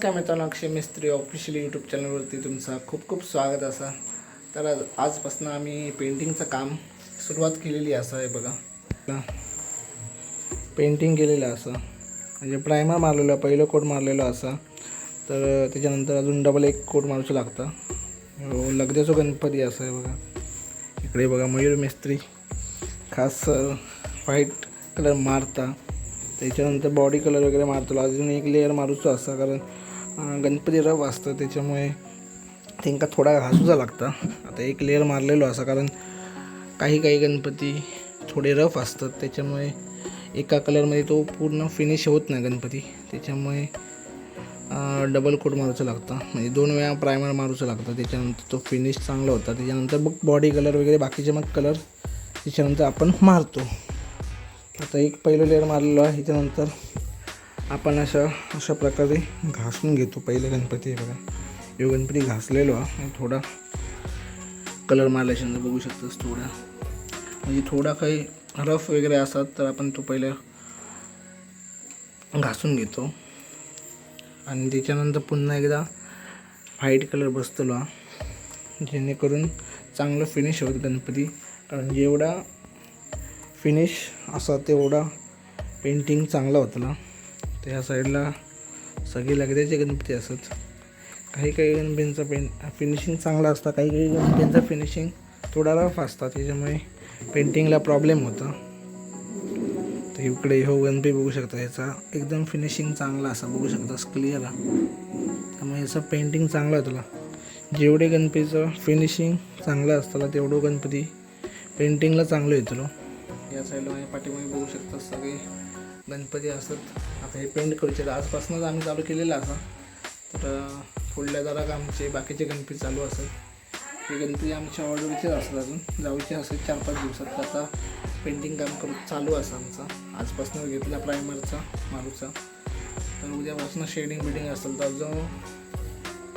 काय मित्रांनो, अक्षय मिस्त्री official YouTube चॅनलवरती तुमचं खूप खूप स्वागत असा. तर आजपासून आम्ही पेंटिंगचं काम सुरुवात केलेली असं आहे बघा. पेंटिंग केलेलं असं म्हणजे प्रायमर मारलेलं, पहिलं कोट मारलेलं असं. तर त्याच्यानंतर अजून डबल एक कोट मारूचं लागतं. लगद्याचा गणपती असं आहे बघा. इकडे बघा मयूर मिस्त्री खास व्हाईट कलर मारता, त्याच्यानंतर बॉडी कलर वगैरे मारतो. अजून एक लेअर मारूचो असा, कारण गणपती रफ असतं त्याच्यामुळे त्यांना थोडा घासूचा लागतं. आता एक लेअर मारलेलो असा, कारण काही गणपती थोडे रफ असतात त्याच्यामुळे एका कलरमध्ये तो पूर्ण फिनिश होत नाही गणपती. त्याच्यामुळे डबल कोट मारूचं लागतं, म्हणजे 2 वेळा प्रायमर मारूचं लागतं. त्याच्यानंतर तो फिनिश चांगला होता. त्याच्यानंतर मग बॉडी कलर वगैरे बाकीचे मग कलर त्याच्यानंतर आपण मारतो. आता एक पहिलं लेअर मारलेलं आहे. त्याच्यानंतर आपण अशा प्रकारे घासून घेतो. पहिले गणपती आहे बघा, हे गणपती घासलेलो आहे. थोडा कलर मारल्याच्यानंतर बघू शकतोस थोडा, म्हणजे थोडा काही रफ वगैरे असतात तर आपण तो पहिले घासून घेतो. आणि त्याच्यानंतर पुन्हा एकदा व्हाईट कलर बसतो, जेणेकरून चांगलं फिनिश होत गणपती. कारण जेवढा फिनिश असा तेवढा पेंटिंग चांगला होतं. त्या साईडला सगळे लगद्याचे गणपती असतात. काही गणपतींचा फिनिशिंग चांगला असतं, काही गणपतींचा फिनिशिंग थोडा रफ असतात, त्याच्यामुळे पेंटिंगला प्रॉब्लेम होता. तर इकडे हो गणपती बघू शकता, ह्याचा एकदम फिनिशिंग चांगला असा बघू शकतास, क्लिअर आहे. त्यामुळे याचं पेंटिंग चांगलं आहे. तुला जेवढे गणपतीचं फिनिशिंग चांगलं असतं तेवढं गणपती पेंटिंगला चांगलं येतो. या साईडला माझ्या पाठीमागे बघू शकता सगळे गणपती असतात. आता हे पेंट करूचे आजपासूनच आम्ही चालू केलेलं असं. तर पुढल्या जरा आमचे बाकीचे गणपती चालू असतात. हे गणपती आमच्या ऑर्डरचे असतात, अजून जाऊचे असतात 4-5 दिवसात. आता पेंटिंग काम चालू असं आमचं. आजपासून घेतला प्रायमरचा मारूचा, तर उद्यापासून शेडिंग बिडिंग असेल तर जो,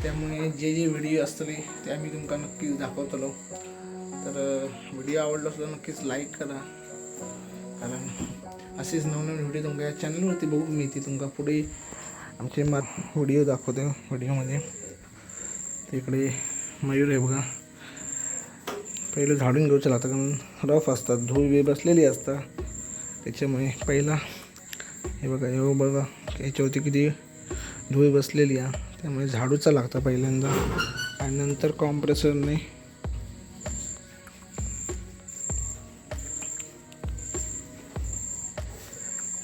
त्यामुळे जे व्हिडिओ असतले ते आम्ही तुमका नक्कीच दाखवतलो. तर व्हिडिओ आवडला सुद्धा नक्कीच लाईक करा, कारण असेच नवनवीन व्हिडिओ तुमका या चॅनलवरती बघू मिळते. तुमका पुढे आमचे व्हिडिओ दाखवते. व्हिडिओमध्ये तिकडे मयूर आहे बघा, पहिलं झाडून घ्यायचं लागतं, कारण रफ असतात, धूळ बसलेली असतात. त्याच्यामुळे पहिला हे बघा याच्यावरती किती धूळ बसलेली आहे, त्यामुळे झाडूचा लागतं पहिल्यांदा. आणि नंतर कॉम्प्रेसरने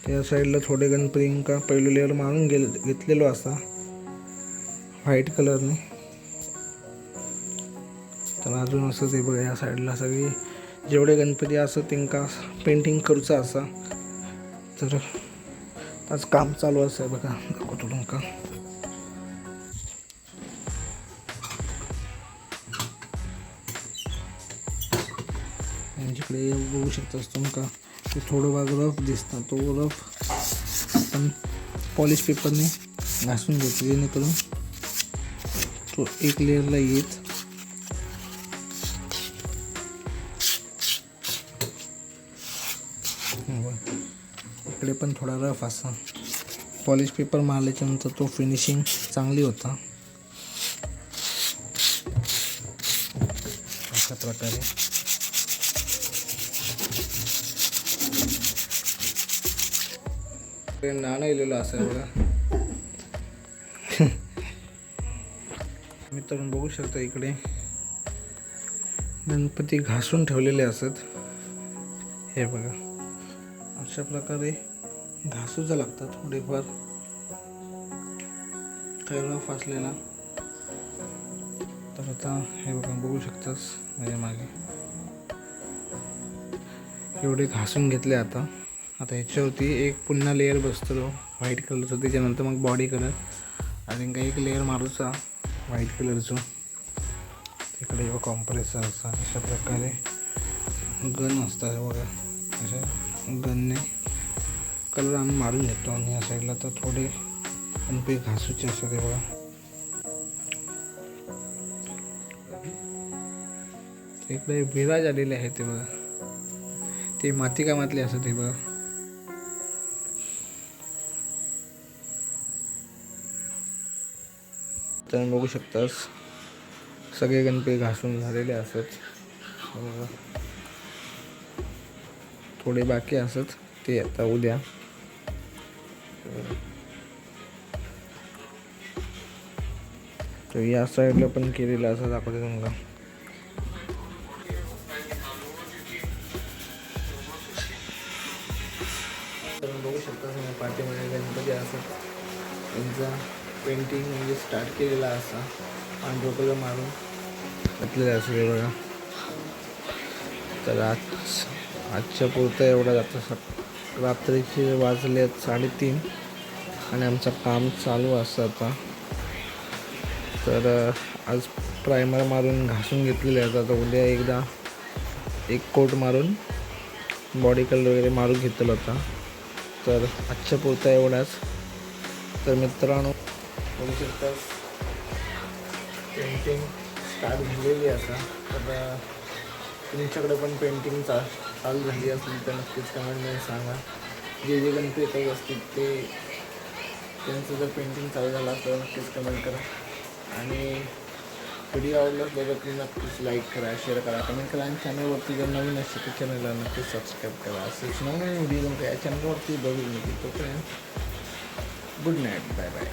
त्या साईडला थोडे गणपतींका पहिलं लेअर मारून घेतलेलो असा व्हाईट कलरने. तर अजून असंच आहे बघा, या साईडला सगळे जेवढे गणपती असं त्यांना पेंटिंग करूचं असा. तर आज काम चालू असं आहे बघा, दाखवतो तुमका. जिकडे बघू शकतास तुमका ते थोडं भाग रफ दिसतं, तो रफ आपण पॉलिश पेपरने घासून घेतो, जेणेकरून तो एक लेअरला येत. इकडे पण थोडा रफ असा पॉलिश पेपर मारल्याच्यानंतर तो फिनिशिंग चांगली होता. अशा प्रकारे नाणं इलेलं असं बघा. मित्रांनो बघू शकता, इकडे गणपती घासून ठेवलेले असत. हे बघा अशा प्रकारे घासूचं लागतात थोडेफार रफ असलेला. तर आता हे बघा बघू शकतास माझ्या मागे एवढे घासून घेतले. आता ह्याच्यावरती एक पुन्हा लेअर बसतो व्हाईट कलरचं, त्याच्यानंतर मग बॉडी कलर आणि काही एक लेअर मारूचा व्हाईट कलरचं. तिकडे कॉम्प्रेसर असा, अशा प्रकारे गन असतात बघा. अशा गनने कलर आम्ही मारून घेतो. आणि या साईडला तर थोडे गणपती घासूचे असतात ते बघा. इकडे विराज आलेले आहे ते बघा, ते माती कामातले असतात ते बघा. मित्रांनो बघू शकतास सगळे गणपती घासून झालेले असत. थोडे बाकी असत ते आता उद्या. तर या साईडला पण केलेलं असं दाखवते तुम्हाला. तर बघू शकता पाठीमध्ये गणपती असत त्यांचा पेंटिंग म्हणजे स्टार्ट केलेला असा पांढरं कलर मारून घातलेलं असं हे बघा. तर आजच्या पुरतं एवढा जातं. रात्रीचे वाजले आहेत 3:30 आणि आमचं काम चालू असतं आता. तर आज प्रायमर मारून घासून घेतलेले आहेत. आता उद्या एकदा एक कोट मारून बॉडी कलर वगैरे मारून घेतलेला होता. तर आजच्या पुरता एवढाच. तर मित्रांनो बघू शकता पेंटिंग स्टार्ट झालेली असा. तर तुमच्याकडे पण पेंटिंग चालू झाली असली तर नक्कीच कमेंटमध्ये सांगा. जे जे गणपती येतात असतील ते त्यांचं जर पेंटिंग चालू झालं तर नक्कीच कमेंट करा. आणि व्हिडिओ आवडलाच बघत नक्कीच लाईक करा, शेअर करा, कमेंट करा. आणि चॅनलवरती जर नवीन असेल तर चॅनलला नक्कीच सबस्क्राईब करा. असेच नवीन व्हिडिओ या चॅनलवरती बघू नक्की. तोपर्यंत गुड नाईट, बाय बाय.